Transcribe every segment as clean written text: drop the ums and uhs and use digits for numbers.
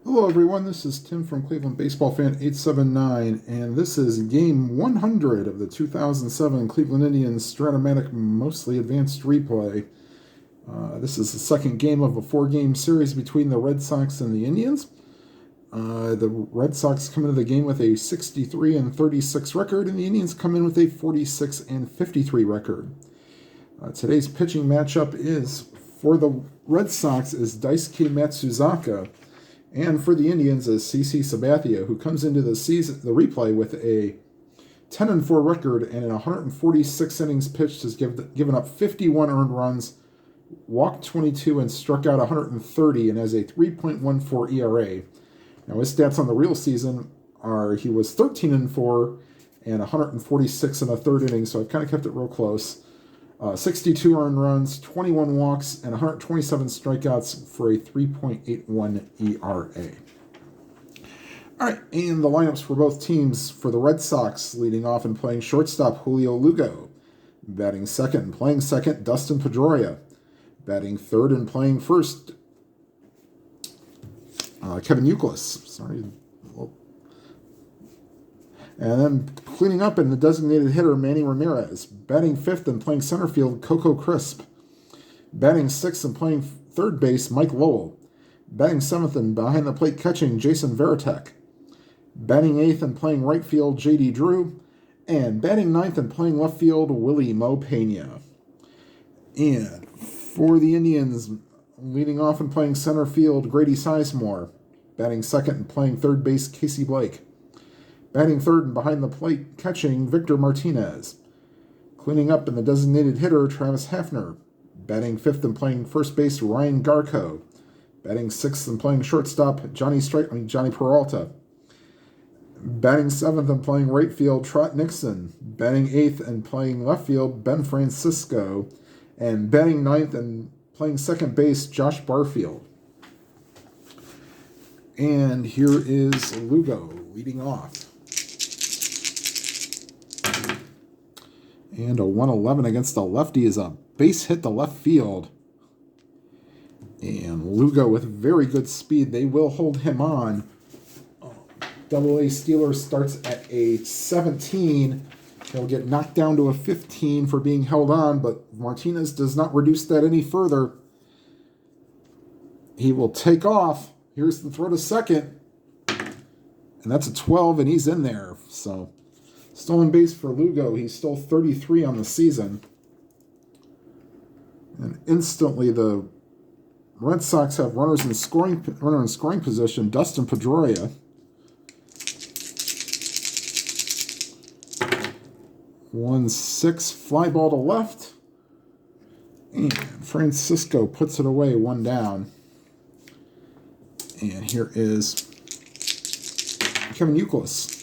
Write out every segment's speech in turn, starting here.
Hello, everyone. This is Tim from Cleveland Baseball Fan 879, and this is game 100 of the 2007 Cleveland Indians Stratomatic Mostly Advanced Replay. This is the second game of a four-game series between the Red Sox and the Indians. The Red Sox come into the game with a 63-36 record, and the Indians come in with a 46-53 record. Today's pitching matchup is for the Red Sox is Daisuke Matsuzaka. And for the Indians is CC Sabathia, who comes into the replay with a 10-4 record, and in 146 innings pitched has given up 51 earned runs, walked 22, and struck out 130, and has a 3.14 ERA. Now his stats on the real season are he was 13-4 and 146 in the third inning, so I've kind of kept it real close. 62 earned runs, 21 walks, and 127 strikeouts for a 3.81 ERA. All right, and the lineups for both teams. For the Red Sox, leading off and playing shortstop, Julio Lugo. Batting second and playing second, Dustin Pedroia. Batting third and playing first, Kevin Youkilis. Sorry. And then cleaning up in the designated hitter, Manny Ramirez. Batting fifth and playing center field, Coco Crisp. Batting sixth and playing third base, Mike Lowell. Batting seventh and behind the plate catching, Jason Varitek. Batting eighth and playing right field, J.D. Drew. And batting ninth and playing left field, Willie Mo Pena. And for the Indians, leading off and playing center field, Grady Sizemore. Batting second and playing third base, Casey Blake. Batting third and behind the plate, catching Victor Martinez. Cleaning up in the designated hitter, Travis Hafner. Batting fifth and playing first base, Ryan Garco. Batting sixth and playing shortstop, Johnny Peralta. Batting seventh and playing right field, Trot Nixon. Batting eighth and playing left field, Ben Francisco. And batting ninth and playing second base, Josh Barfield. And here is Lugo leading off. And a 111 against the lefty is a base hit to left field. And Lugo with very good speed. They will hold him on. Double-A Steelers starts at a 17. He'll get knocked down to a 15 for being held on, but Martinez does not reduce that any further. He will take off. Here's the throw to second. And that's a 12, and he's in there. So stolen base for Lugo. He stole 33 on the season. And instantly the Red Sox have runner in scoring position, Dustin Pedroia. One 6 fly ball to left. And Francisco puts it away, one down. And here is Kevin Youkilis.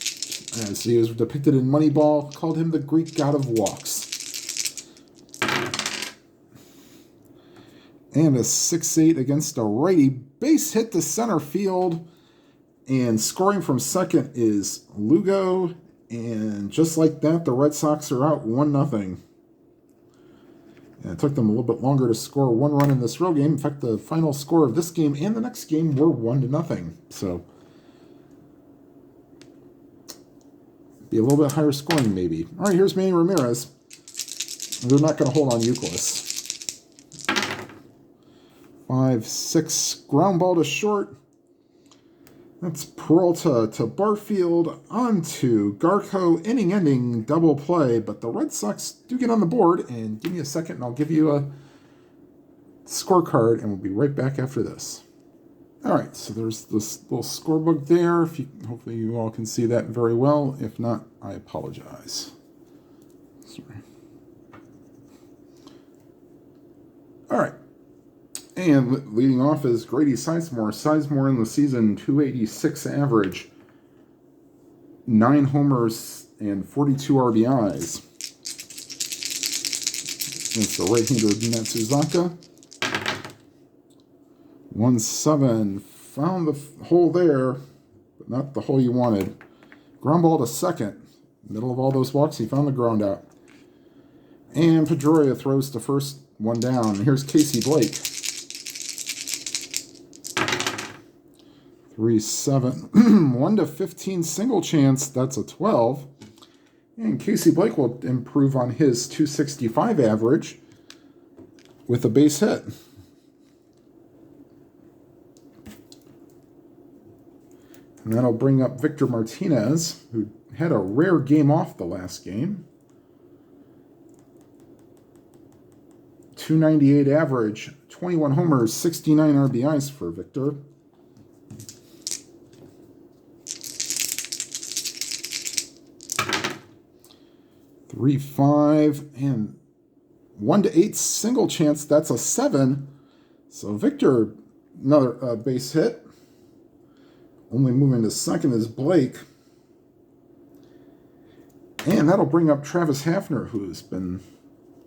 As he was depicted in Moneyball, called him the Greek god of walks. And a 6-8 against a righty. Base hit to center field. And scoring from second is Lugo. And just like that, the Red Sox are out 1-0. And it took them a little bit longer to score one run in this real game. In fact, the final score of this game and the next game were 1-0. So be a little bit higher scoring, maybe. All right, here's Manny Ramirez. They're not going to hold on Youkilis. 5-6 ground ball to short. That's Peralta to Barfield onto Garco. Inning-ending double play, but the Red Sox do get on the board. And give me a second, and I'll give you a scorecard, and we'll be right back after this. All right, so there's this little scorebook there. Hopefully you all can see that very well. If not, I apologize. Sorry. All right. And leading off is Grady Sizemore. Sizemore in the season, 286 average, 9 homers, and 42 RBIs. Against the right-hander Matsuzaka. 1-7. Found the hole there, but not the hole you wanted. Ground ball to second. Middle of all those walks, he found the ground out. And Pedroia throws to first, one down. Here's Casey Blake. 3, 7. 1 to 15 single chance. That's a 12. And Casey Blake will improve on his 265 average with a base hit. And that'll bring up Victor Martinez, who had a rare game off the last game. 298 average, 21 homers, 69 RBIs for Victor. Three, 5, and 1 to 8 single chance. That's a 7. So Victor, another base hit. Only moving to second is Blake. And that'll bring up Travis Hafner, who's been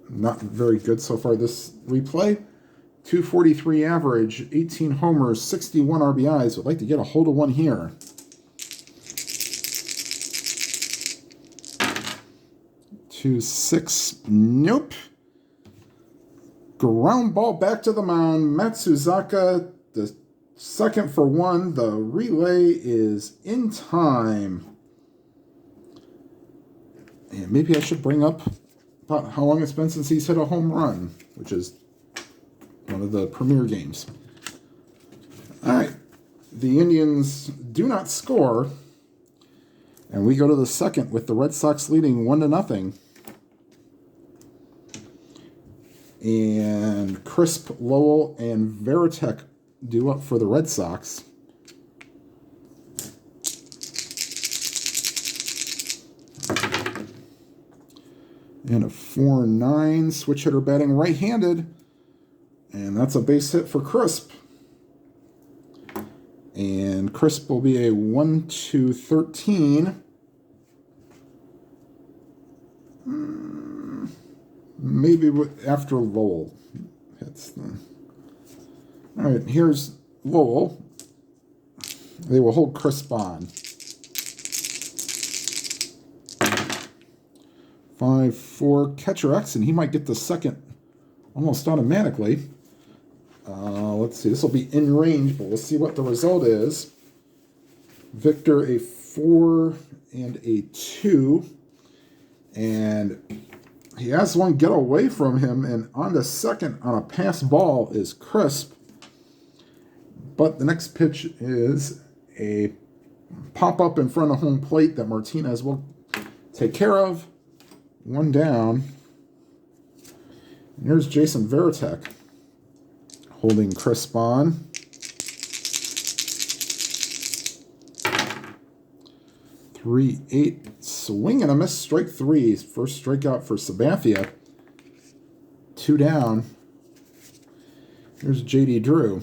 not very good so far this replay. 243 average, 18 homers, 61 RBIs. Would like to get a hold of one here. Two, 6, nope. Ground ball back to the mound. Matsuzaka, the second for 1. The relay is in time. And maybe I should bring up about how long it's been since he's hit a home run, which is one of the premier games. All right. The Indians do not score. And we go to the second with the Red Sox leading 1-0. And Crisp, Lowell, and Veritek do up for the Red Sox. And a 4-9, switch hitter batting right-handed. And that's a base hit for Crisp. And Crisp will be a 1-2-13. Maybe after Lowell hits them. All right, here's Lowell. They will hold Crisp on. 5-4, catcher X, and he might get the second almost automatically. Let's see, this will be in range, but we'll see what the result is. Victor, a 4 and a 2. And he has one get away from him, and on the second on a pass ball is Crisp. But the next pitch is a pop-up in front of home plate that Martinez will take care of. 1 down. And here's Jason Veritek holding Crisp on. 3-8, swing and a miss, strike 3. First strikeout for Sabathia. 2 down. Here's J.D. Drew.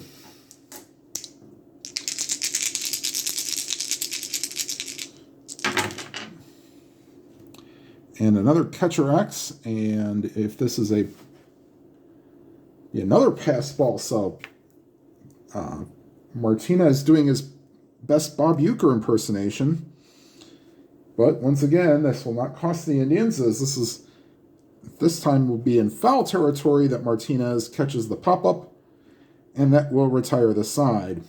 And another catcher X, and if this is another pass ball, so Martinez doing his best Bob Uecker impersonation. But once again, this will not cost the Indians, as this time will be in foul territory that Martinez catches the pop-up, and that will retire the side.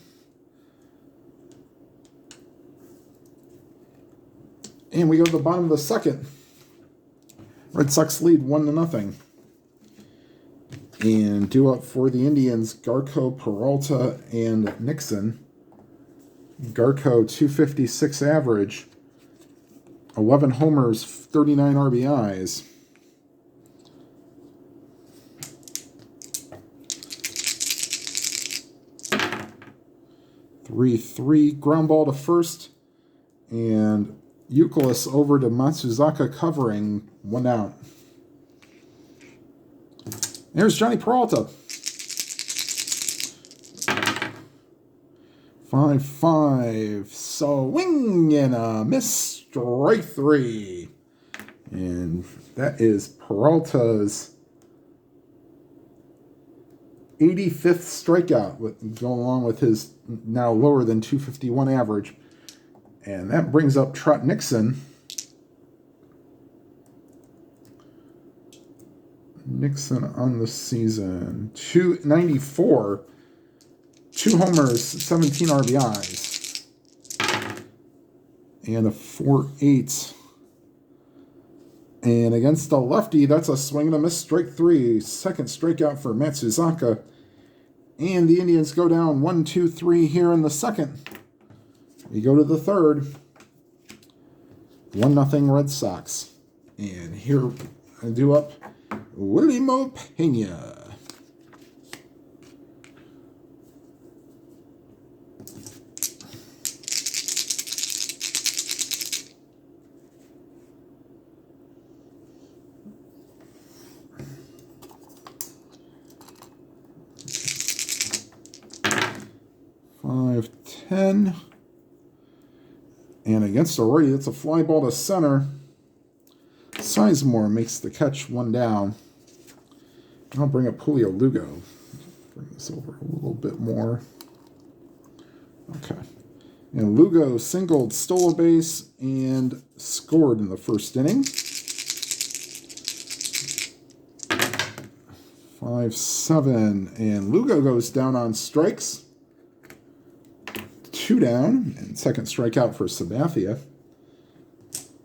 And we go to the bottom of the second. Red Sox lead 1-0. And due up for the Indians, Garco, Peralta, and Nixon. Garco, 256 average, 11 homers, 39 RBIs. Three, ground ball to first, and Youkilis over to Matsuzaka covering, 1 out. There's Johnny Peralta. 5-5, swing and a miss, strike 3. And that is Peralta's 85th strikeout, going along with his now lower than 251 average. And that brings up Trot Nixon. Nixon on the season, 294, 2 homers, 17 RBIs. and a 4-8. And against the lefty, that's a swing and a miss, strike 3. Second strikeout for Matsuzaka. And the Indians go down 1-2-3 here in the second. We go to the third. 1-0 Red Sox. And here I do up William Pena. Five, 10. And against the righty, it's a fly ball to center. Sizemore makes the catch, 1 down. I'll bring up Julio Lugo. Bring this over a little bit more. Okay. And Lugo singled, stole a base, and scored in the first inning. 5-7. And Lugo goes down on strikes. 2 down, and second strikeout for Sabathia.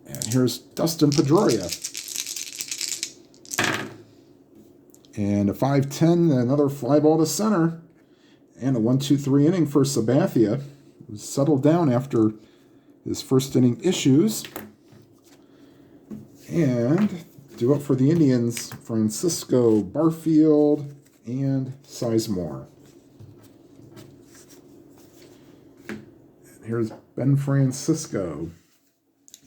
And here's Dustin Pedroia. And a 5-10, another fly ball to center. And a 1-2-3 inning for Sabathia. He was settled down after his first inning issues. And due up for the Indians, Francisco Barfield and Sizemore. Here's Ben Francisco.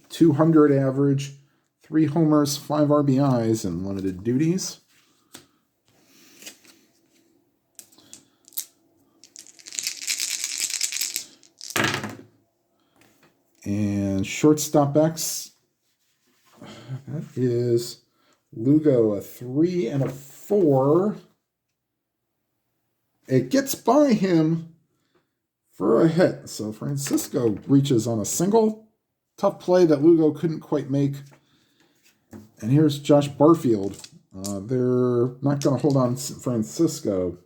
200 average, 3 homers, 5 RBIs in limited duties. And shortstop X, that is Lugo, a 3 and a 4. It gets by him for a hit. So Francisco reaches on a single. Tough play that Lugo couldn't quite make. And here's Josh Barfield. They're not going to hold on Francisco.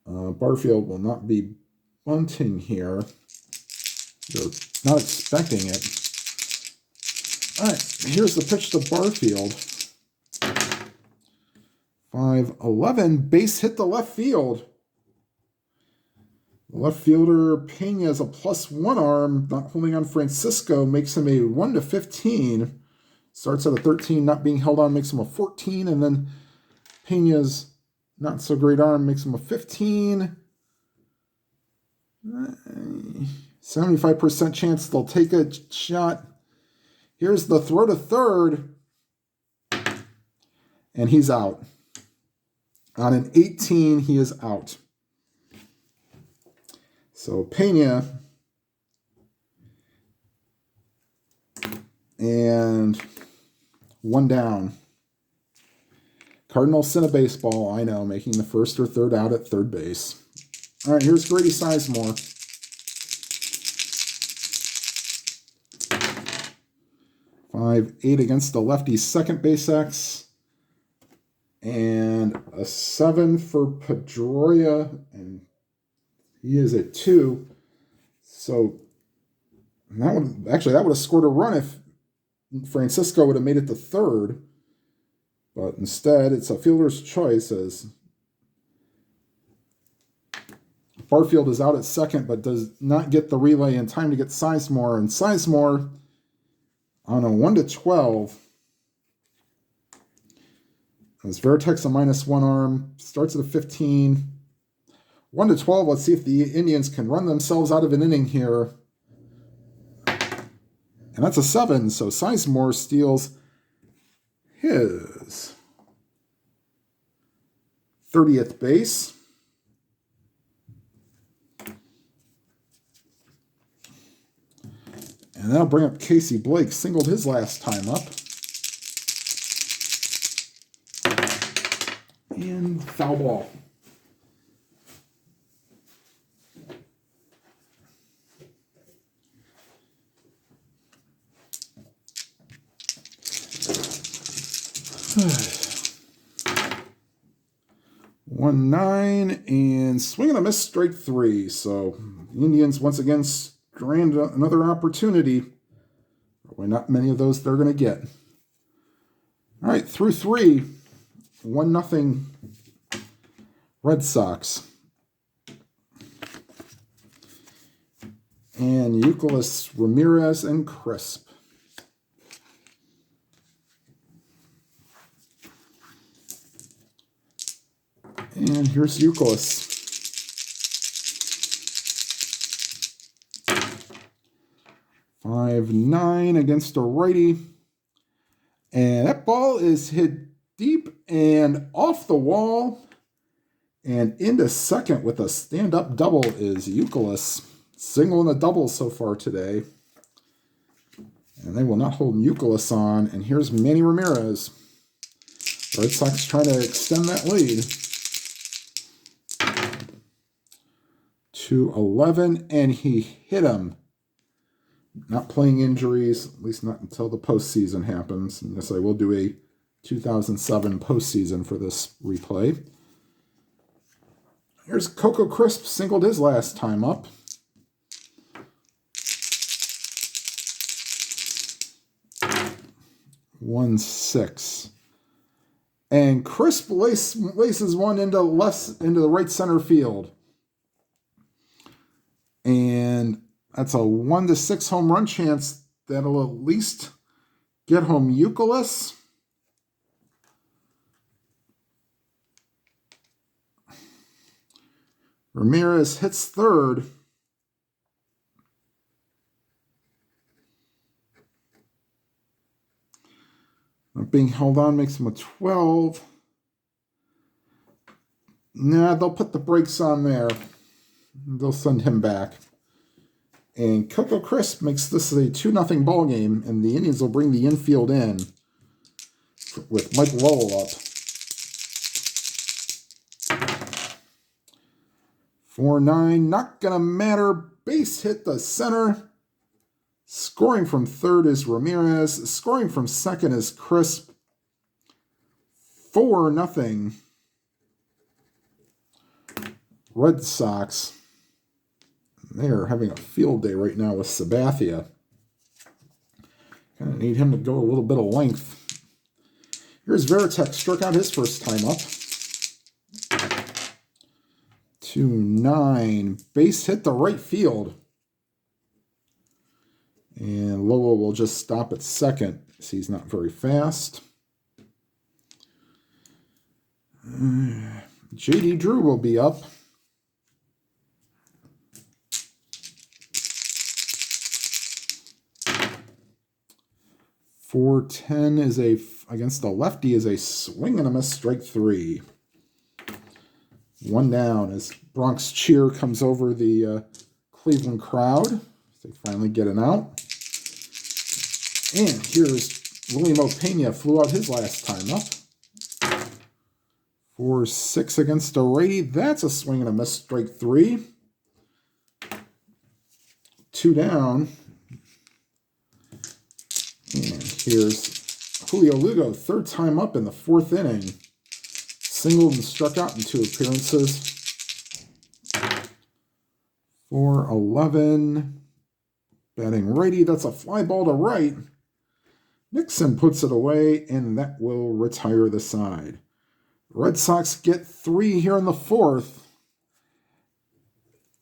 Barfield will not be bunting here. They're not expecting it. All right, here's the pitch to Barfield. 5-11, base hit to left field. The left fielder Pena has a +1 arm, not holding on Francisco, makes him a 1-15. Starts at a 13, not being held on, makes him a 14, and then Pena's not so great arm makes him a 15. 75% chance they'll take a shot. Here's the throw to third, and he's out. On an 18, he is out. So Pena and 1 down. Cardinals sent a baseball, I know, making the first or third out at third base. All right, here's Grady Sizemore. 5-8 against the lefty second base X. And a 7 for Pedroia, and he is at 2. So that would have scored a run if Francisco would have made it to third. But instead, it's a fielder's choice as Barfield is out at second, but does not get the relay in time to get Sizemore. And Sizemore on a 1-12. As Vertex a -1 arm, starts at a 15. 1-12, let's see if the Indians can run themselves out of an inning here. And that's a 7, so Sizemore steals his 30th base. And that'll bring up Casey Blake, singled his last time up. And foul ball. One 9 and swing and a miss, strike 3. So the Indians once again another opportunity. Probably not many of those they're going to get. All right, through 3, 1-0 Red Sox. And Euclid, Ramirez, and Crisp. And here's Euclid. 5-9 against a righty. And that ball is hit deep and off the wall. And into second with a stand-up double is Euclid. Single and a double so far today. And they will not hold Euclid on. And here's Manny Ramirez. Red Sox trying to extend that lead. 2-11, and he hit him. Not playing injuries, at least not until the postseason happens. And yes, I will do a 2007 postseason for this replay. Here's Coco Crisp, singled his last time up. 1-6. And Crisp laces one into the right center field. And that's a 1-6 home run chance that'll at least get home Euclid. Ramirez hits third. Being held on makes him a 12. Nah, they'll put the brakes on there. They'll send him back. And Coco Crisp makes this a 2-0 ball game, and the Indians will bring the infield in with Mike Lowell up. 4-9, not gonna matter. Base hit the center. Scoring from third is Ramirez. Scoring from second is Crisp. 4-0. Red Sox. They are having a field day right now with Sabathia. Kind of need him to go a little bit of length. Here's Veritek, struck out his first time up. 2-9. Base hit the right field. And Lowell will just stop at second. He's not very fast. J.D. Drew will be up. .410 is against the lefty is a swing and a miss, strike 3. 1 down as Bronx cheer comes over the Cleveland crowd. They finally get an out. And here's William Opeña, flew out his last time up. 4-6 against a righty. That's a swing and a miss, strike 3. 2 down. And here's Julio Lugo, third time up in the 4th inning. Singled and struck out in 2 appearances. 4-11. Batting righty, that's a fly ball to right. Nixon puts it away, and that will retire the side. Red Sox get 3 here in the 4th.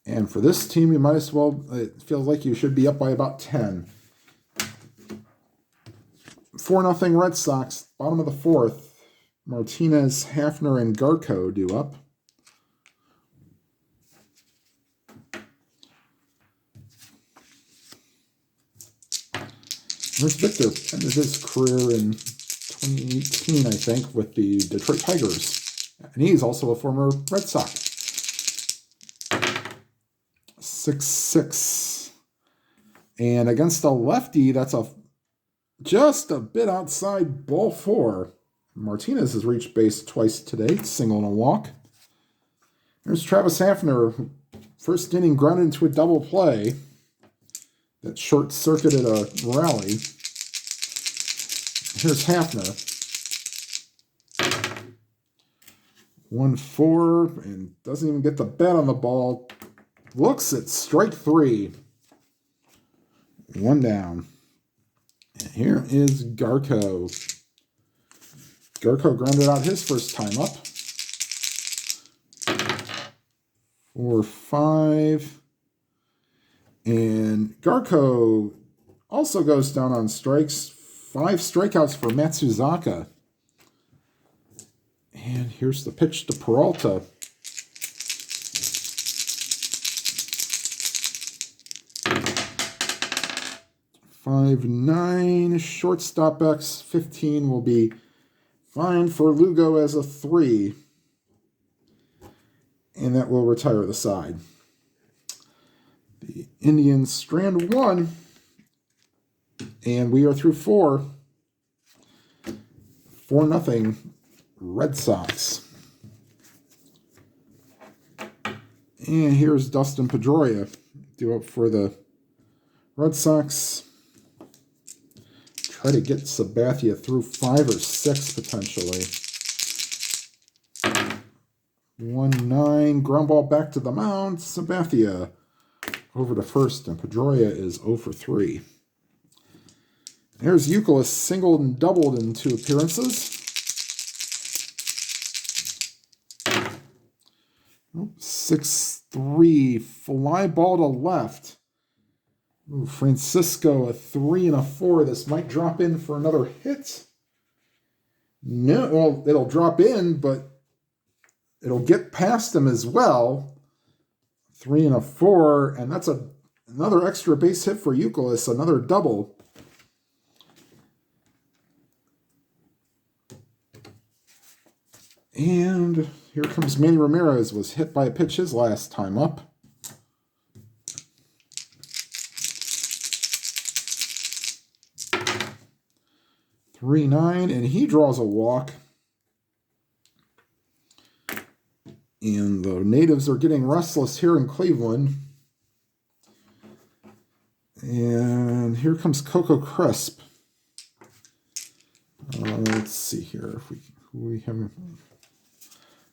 And for this team, you might as well, it feels like you should be up by about 10. 4-0 Red Sox, bottom of the 4th. Martinez, Hafner, and Garco do up. There's Victor, ended his career in 2018, I think, with the Detroit Tigers. And he's also a former Red Sox. 6-6. And against the lefty, that's just a bit outside ball 4. Martinez has reached base twice today, single and a walk. There's Travis Hafner, first inning grounded into a double play that short-circuited a rally. Here's Hafner. 1-4, and doesn't even get the bat on the ball. Looks at strike 3. One down. And here is Garco. Garco grounded out his first time up. 4-5. And Garco also goes down on strikes. 5 strikeouts for Matsuzaka. And here's the pitch to Peralta. $5-9. Shortstop X 15 will be fine for Lugo as a 3. And that will retire the side. The Indians strand 1. And we are through 4. 4-0 Red Sox. And here's Dustin Pedroia due up for the Red Sox. Try to get Sabathia through 5 or 6 potentially. 1-9. Ground ball back to the mound. Sabathia over to first, and Pedroia is 0 for 3. There's Youkilis singled and doubled in 2 appearances. 6-3. Fly ball to left. Ooh, Francisco, a 3 and a 4. This might drop in for another hit. No, well, it'll drop in, but it'll get past him as well. 3 and a 4, and that's another extra base hit for Youkilis, another double. And here comes Manny Ramirez, was hit by a pitch his last time up. $3-9, and he draws a walk. And the natives are getting restless here in Cleveland. And here comes Coco Crisp. Let's see here if we have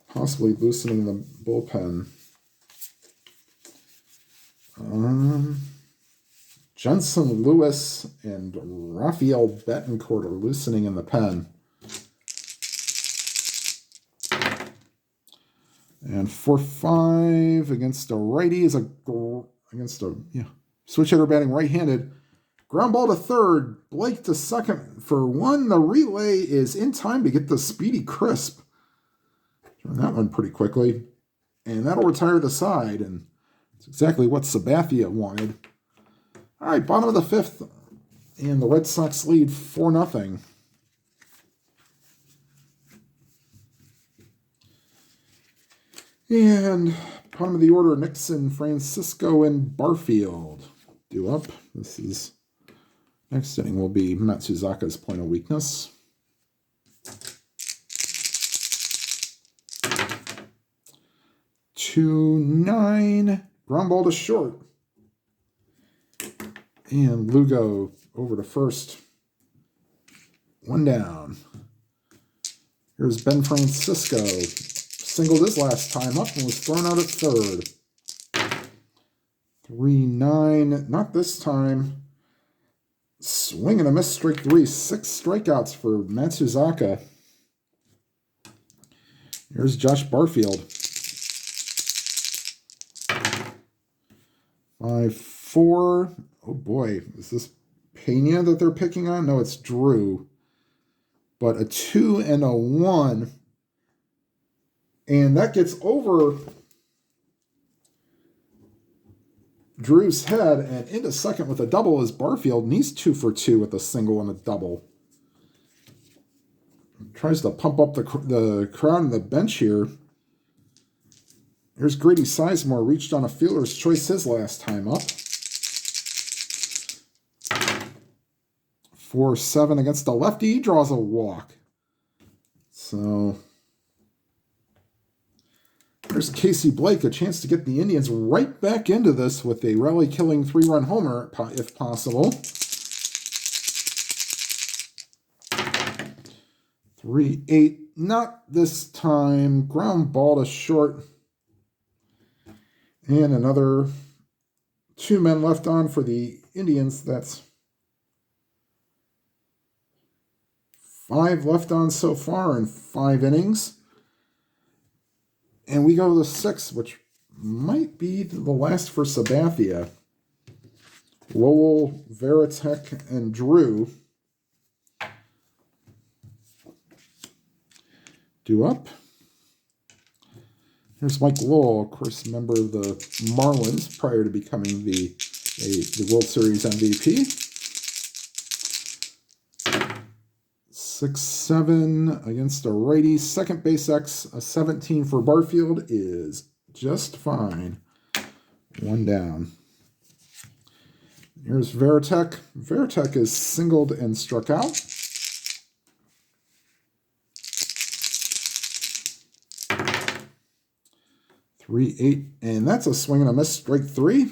possibly loosening the bullpen. Jensen Lewis and Rafael Betancourt are loosening in the pen. And 4-5 against a righty is against a switch hitter batting right-handed. Ground ball to third, Blake to second for 1. The relay is in time to get the speedy Crisp. Turn that one pretty quickly. And that'll retire the side, and it's exactly what Sabathia wanted. All right, bottom of the 5th, and the Red Sox lead 4-0. And bottom of the order, Nixon, Francisco, and Barfield due up. This is next inning will be Matsuzaka's point of weakness. 2-9, ground ball to short. And Lugo over to first. 1 down. Here's Ben Francisco. Singled his last time up and was thrown out at third. 3-9. Not this time. Swing and a miss, strike 3. 6 strikeouts for Matsuzaka. Here's Josh Barfield. 5-4. Oh boy, is this Pena that they're picking on? No, it's Drew. But a 2 and a 1. And that gets over Drew's head, and into second with a double is Barfield, and he's 2 for 2 with a single and a double. Tries to pump up the crowd on the bench here. Here's Grady Sizemore, reached on a fielder's choice his last time up. 4-7 against the lefty. He draws a walk. So there's Casey Blake, a chance to get the Indians right back into this with a rally-killing 3-run homer, if possible. 3-8, not this time. Ground ball to short. And another 2 men left on for the Indians. That's 5 left on so far in 5 innings. And we go to the 6th, which might be the last for Sabathia. Lowell, Veritek, and Drew due up. Here's Mike Lowell, of course, member of the Marlins prior to becoming the World Series MVP. 6-7 against a righty. Second base X, a 17 for Barfield is just fine. 1 down. Here's Veritek. Veritek is singled and struck out. 3-8, and that's a swing and a miss, strike 3.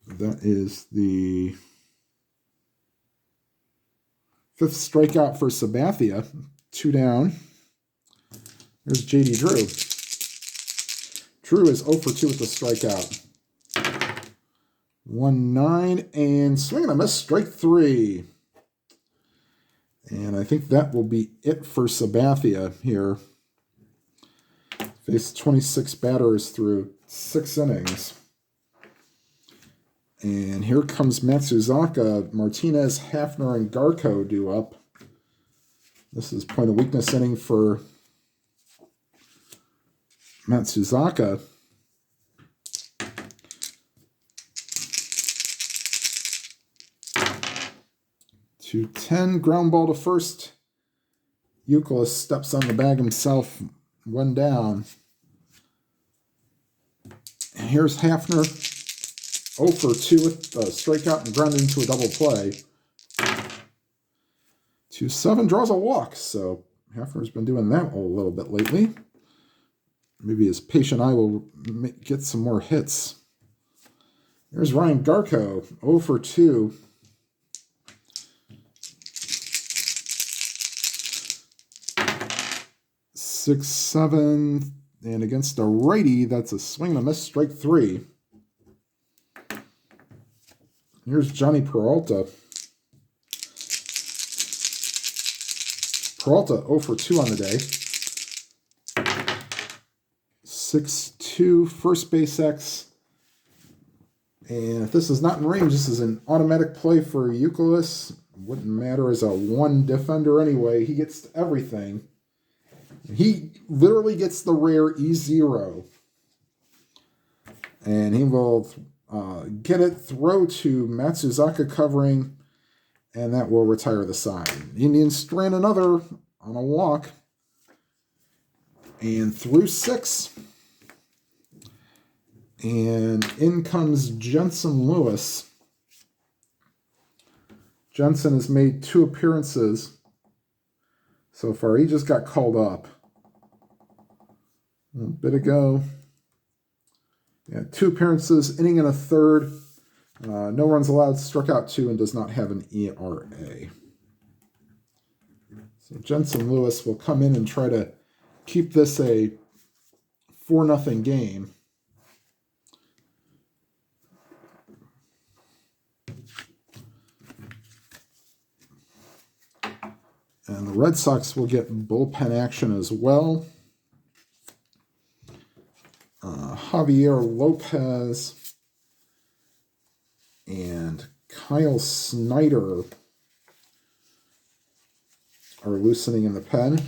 That is the 5th strikeout for Sabathia. 2 down. Here's J.D. Drew. Drew is 0 for 2 with the strikeout. 1-9, and swing and a miss, strike 3. And I think that will be it for Sabathia here. Faced 26 batters through 6 innings. And here comes Matsuzaka. Martinez, Hafner, and Garko due up. This is point of weakness inning for Matsuzaka. 2-10, ground ball to first. Euclid steps on the bag himself. 1 down. And here's Hafner. 0 for 2 with a strikeout and grounded into a double play. 2-7 draws a walk, so Hafner's been doing that a little bit lately. Maybe his patient eye will get some more hits. Here's Ryan Garko, 0 for 2. Six, 7, and against a righty, that's a swing and a miss, strike 3. Here's Johnny Peralta. Peralta 0 for 2 on the day. 6-2, first base X. And if this is not in range, this is an automatic play for Euclid. Wouldn't matter as a 1 defender anyway. He gets everything. He literally gets the rare E0. And he will get it, throw to Matsuzaka covering, and that will retire the side. Indians strand another on a walk. And through 6. And in comes Jensen Lewis. Jensen has made 2 appearances so far. He just got called up a bit ago. Yeah, 2 appearances, inning and a third. No runs allowed, struck out 2, and does not have an ERA. So Jensen Lewis will come in and try to keep this a 4-0 game. And the Red Sox will get bullpen action as well. Javier Lopez and Kyle Snyder are loosening in the pen.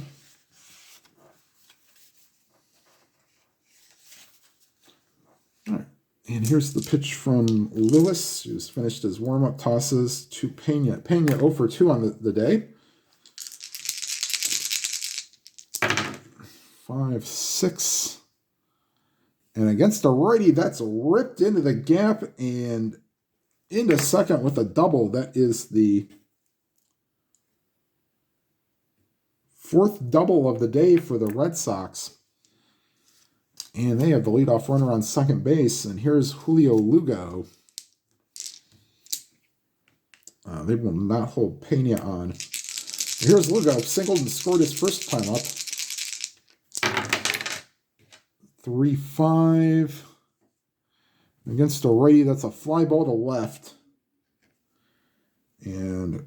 All right. And here's the pitch from Lewis, who's finished his warm-up tosses to Pena. Pena 0 for 2 on the day. 5-6. And against a righty, that's ripped into the gap and into second with a double. That is the 4th double of the day for the Red Sox. And they have the leadoff runner on second base. And here's Julio Lugo. They will not hold Pena on. Here's Lugo, singled and scored his first time up. 3-5. Against a righty, that's a fly ball to left. And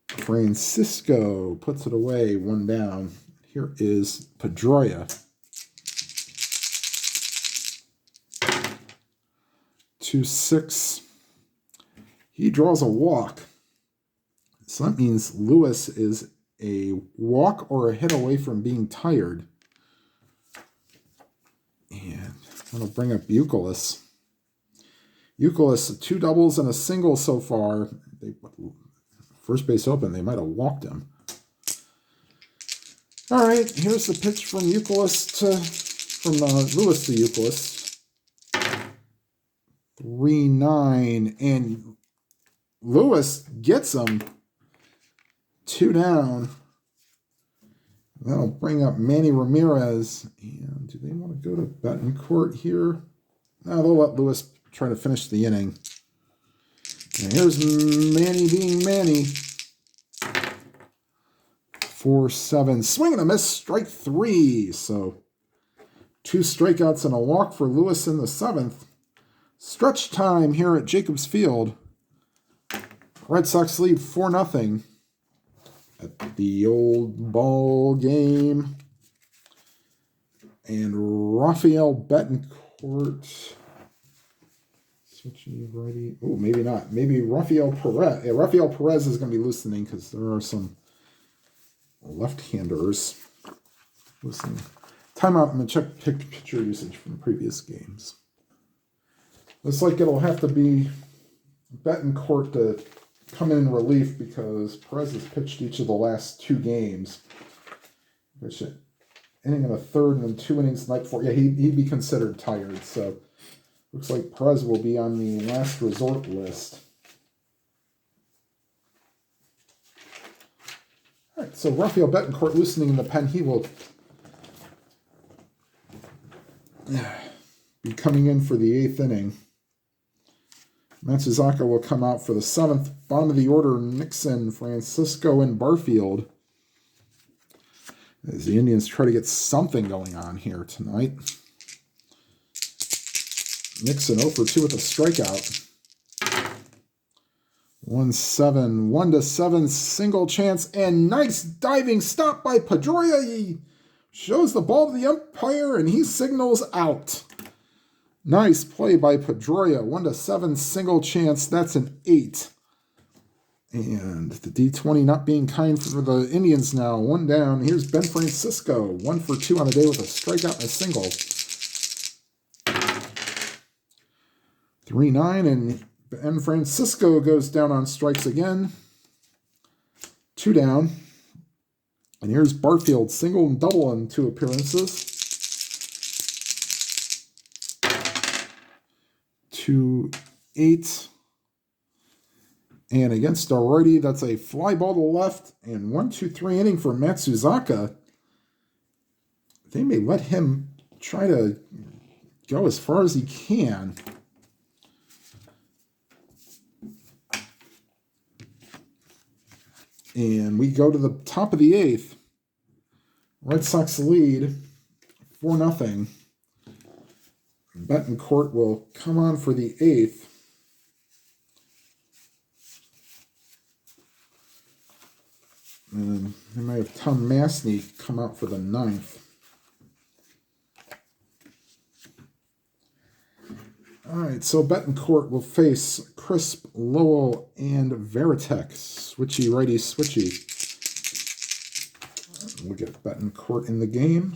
Francisco puts it away, one down. Here is Pedroia. 2-6. He draws a walk. So that means Lewis is a walk or a hit away from being tired. And I'm going to bring up Youkilis. Youkilis, 2 doubles and a single so far. First base open, they might have walked him. All right, here's the pitch from Lewis to Youkilis. 3-9, and Lewis gets him. 2 down. That'll bring up Manny Ramirez. And do they want to go to Betancourt here? No, they'll let Lewis try to finish the inning. And here's Manny being Manny. 4-7. Swing and a miss, strike 3. So 2 strikeouts and a walk for Lewis in the 7th. Stretch time here at Jacobs Field. Red Sox lead 4-0 at the old ball game. And Rafael Betancourt. Switching righty. Oh, maybe not. Maybe Rafael Perez. Yeah, Rafael Perez is going to be listening because there are some left-handers listening. Timeout. I'm going to check pitcher usage from previous games. Looks like it'll have to be Betancourt to come in relief because Perez has pitched each of the last 2 games. Which inning in the 3rd and then 2 innings the night before. Yeah, he'd be considered tired. So looks like Perez will be on the last resort list. All right, so Rafael Betancourt loosening in the pen. He will be coming in for the 8th inning. Matsuzaka will come out for the 7th. Bottom of the order, Nixon, Francisco, and Barfield. As the Indians try to get something going on here tonight. Nixon 0 for 2 with a strikeout. 1-7, 1-7, single chance, and nice diving stop by Pedroia. He shows the ball to the umpire, and he signals out. Nice play by Pedroia. 1-7, single chance. That's an 8. And the D20 not being kind for the Indians now. 1 down. Here's Ben Francisco. 1 for 2 on the day with a strikeout and a single. 3-9, and Ben Francisco goes down on strikes again. 2 down. And here's Barfield, single and double in 2 appearances. 2-8. And against a righty, that's a fly ball to left. And 1-2-3 inning for Matsuzaka. They may let him try to go as far as he can. And we go to the top of the 8th. Red Sox lead 4-0. Betancourt will come on for the 8th. And they might have Tom Masney come out for the 9th. All right, so Betancourt will face Crisp, Lowell, and Veritek. Switchy, righty, switchy. We'll get Betancourt in the game.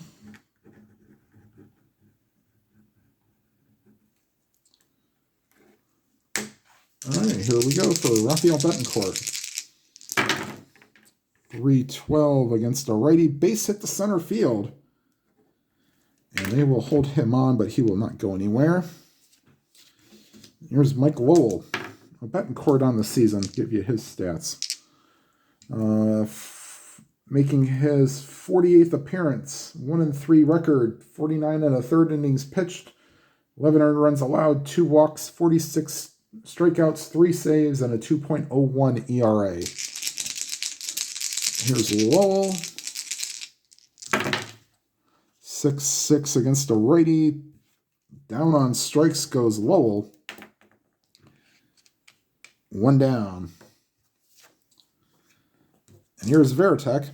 All right, here we go for Rafael Betancourt. 3-12 against a righty. Base hit to center field. And they will hold him on, but he will not go anywhere. Here's Mike Lowell. Betancourt on the season. Give you his stats. Making his 48th appearance. 1-3 record. 49 1/3 innings pitched. 11 earned runs allowed. 2 walks. 46 strikeouts. 3 saves. And a 2.01 ERA. Here's Lowell. 6-6 against a righty. Down on strikes goes Lowell. One down. And here's Veritek.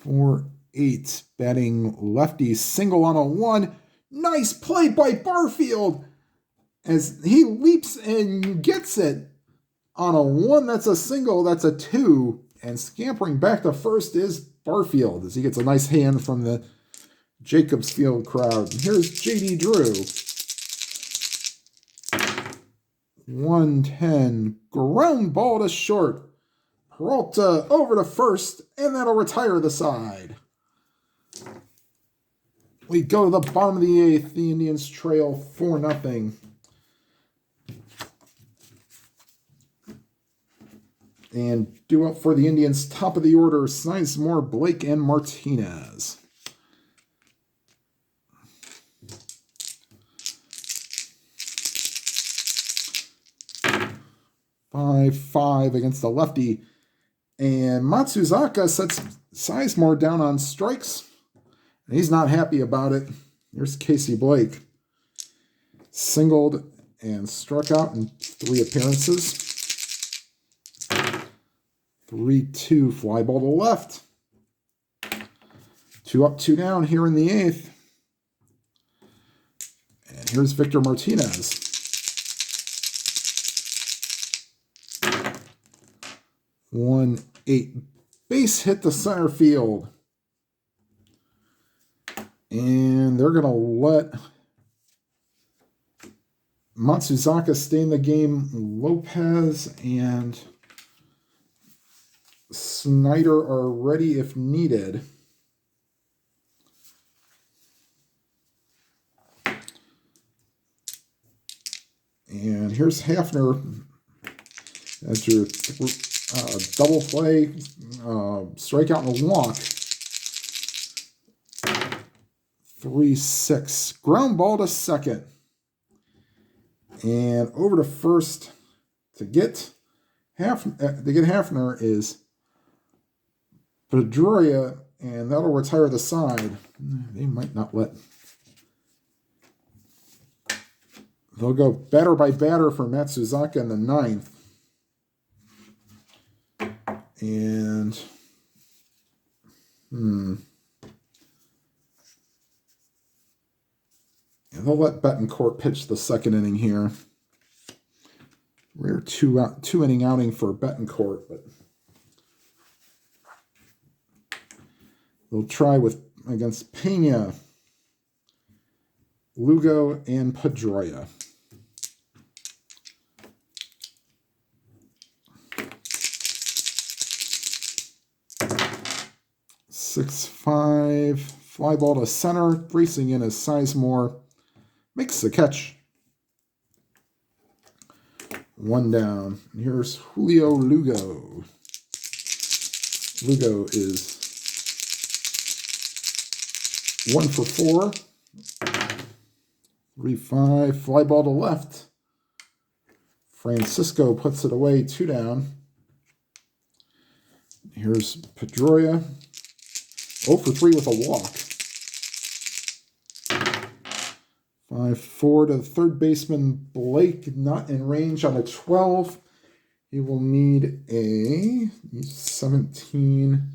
4-8. Batting lefty, single on a 1. Nice play by Barfield as he leaps and gets it on a 1. That's a single. That's a 2. And scampering back to first is Barfield as he gets a nice hand from the Jacobs Field crowd. Here's J.D. Drew. 110. Ground ball to short. Peralta over to first, and that'll retire the side. We go to the bottom of the 8th. The Indians trail 4-0. And due up for the Indians, top of the order, Sizemore, Blake, and Martinez. Five against the lefty. And Matsuzaka sets Sizemore down on strikes. And he's not happy about it. Here's Casey Blake. Singled and struck out in 3 appearances. 3-2, fly ball to left. 2 up, 2 down here in the 8th. And here's Victor Martinez. 1-8, base hit to center field. And they're going to let Matsuzaka stay in the game. Lopez and Snyder are ready if needed. And here's Hafner as your double play, strikeout and a walk. 3-6. Ground ball to second. And over to first to get Hafner is Pedroia, and that'll retire the side. They might not let. They'll go batter by batter for Matsuzaka in the 9th. And they'll let Betancourt pitch the 2nd inning here. Rare 2-inning outing for Betancourt, but they'll try against Pena, Lugo, and Pedroia. 6-5, fly ball to center, racing in as Sizemore makes the catch. 1 down. And here's Julio Lugo. Lugo is 1 for 4. 3-5, fly ball to left. Francisco puts it away, 2 down. Here's Pedroia. 0 for 3 with a walk. 5-4 to the third baseman, Blake, not in range on a 12. He will need a 17,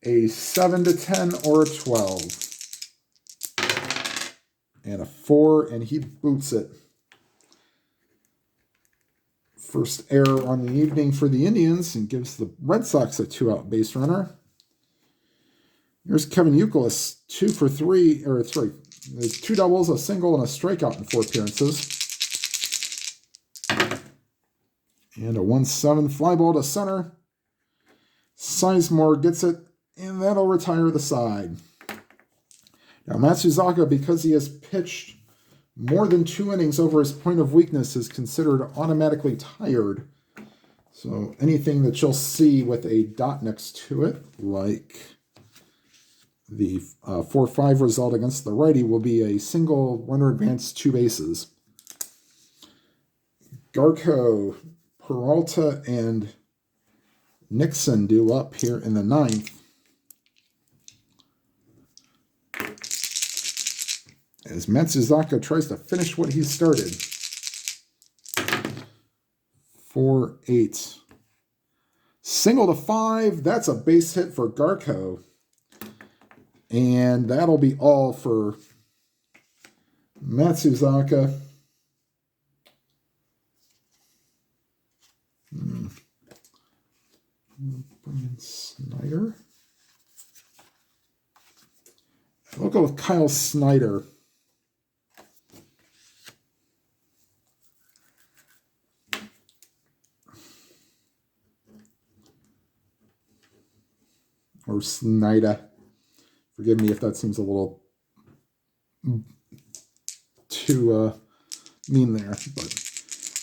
a 7-10, or a 12. And a 4, and he boots it. First error on the evening for the Indians and gives the Red Sox a 2-out base runner. Here's Kevin Youkilis, 2 for 3, or 3. There's 2 doubles, a single, and a strikeout in 4 appearances. And a 1-7 fly ball to center. Sizemore gets it, and that'll retire the side. Now, Matsuzaka, because he has pitched more than 2 innings over his point of weakness, is considered automatically tired. So anything that you'll see with a dot next to it, like the 4-5 result against the righty, will be a single, runner advanced, 2 bases. Garco, Peralta, and Nixon due up here in the 9th. as Matsuzaka tries to finish what he started. 4-8. Single to 5. That's a base hit for Garko. And that'll be all for Matsuzaka. Brian Snyder. We'll go with Kyle Snyder. Or Snyder. Forgive me if that seems a little too mean there. But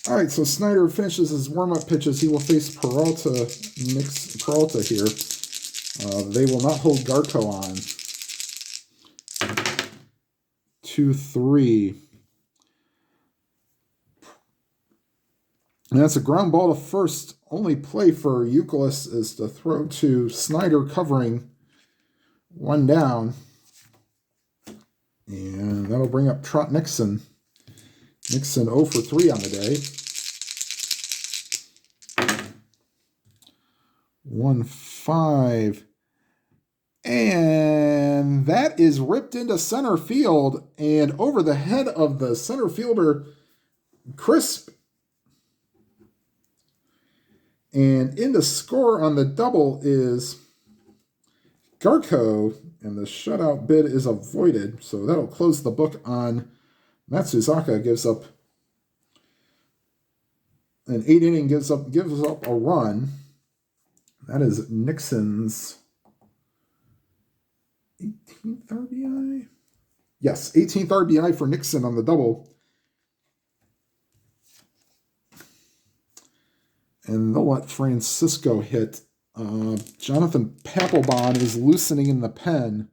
all right, so Snyder finishes his warm-up pitches. He will face Peralta here. They will not hold Garko on. 2-3. And that's a ground ball to first. Only play for Euclid is to throw to Snyder covering. 1 down. And that'll bring up Trot Nixon. Nixon 0 for 3 on the day. 1-5. And that is ripped into center field and over the head of the center fielder, Crisp. And in to score on the double is Garko, and the shutout bid is avoided. So that'll close the book on Matsuzaka. Gives up an 8 inning, gives up a run. That is Nixon's 18th RBI? Yes, 18th RBI for Nixon on the double. And they'll let Francisco hit. Jonathan Papelbon is loosening in the pen.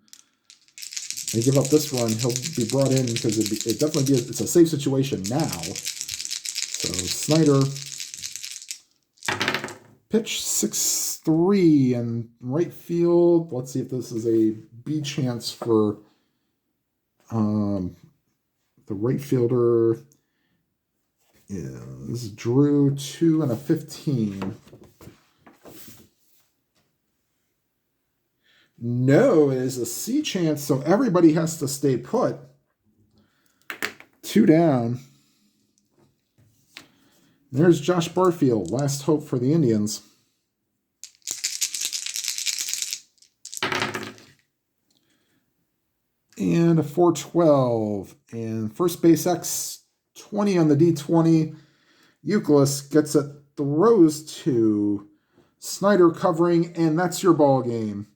They give up this run. He'll be brought in because it's a safe situation now. So Snyder pitch 6-3 and right field. Let's see if this is a B chance for the right fielder. Is Drew 2 and a 15. No, it is a C chance, so everybody has to stay put. 2 down. There's Josh Barfield, last hope for the Indians. And a 4-12. And first base X, 20 on the D20. Euclid gets it, throws to Snyder covering, and that's your ball game.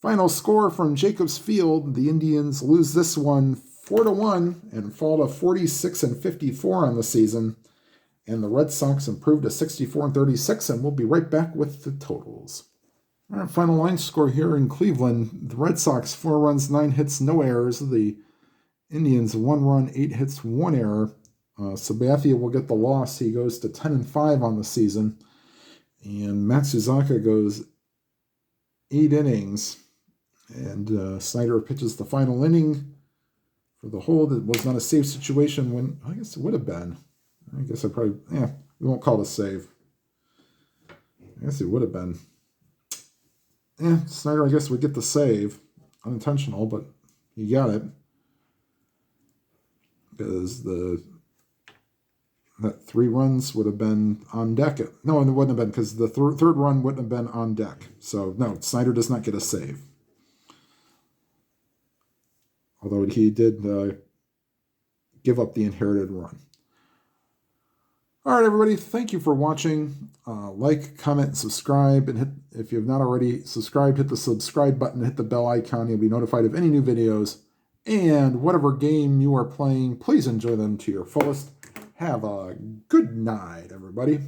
Final score from Jacobs Field. The Indians lose this one 4-1 and fall to 46-54 on the season. And the Red Sox improved to 64-36, and we'll be right back with the totals. All right, final line score here in Cleveland. The Red Sox, 4 runs, 9 hits, no errors. The Indians, 1 run, 8 hits, 1 error. Sabathia will get the loss. He goes to 10-5 on the season. And Matsuzaka goes 8 innings. And Snyder pitches the final inning for the hold. It was not a save situation when, I guess it would have been. I guess I probably, we won't call it a save. I guess it would have been. Snyder, I guess, would get the save. Unintentional, but he got it. Because that 3 runs would have been on deck. No, it wouldn't have been, because the third run wouldn't have been on deck. So, no, Snyder does not get a save. Although he did give up the inherited run. All right, everybody, thank you for watching. Like, comment, and subscribe. And if you have not already subscribed, hit the subscribe button, hit the bell icon. You'll be notified of any new videos. And whatever game you are playing, please enjoy them to your fullest. Have a good night, everybody.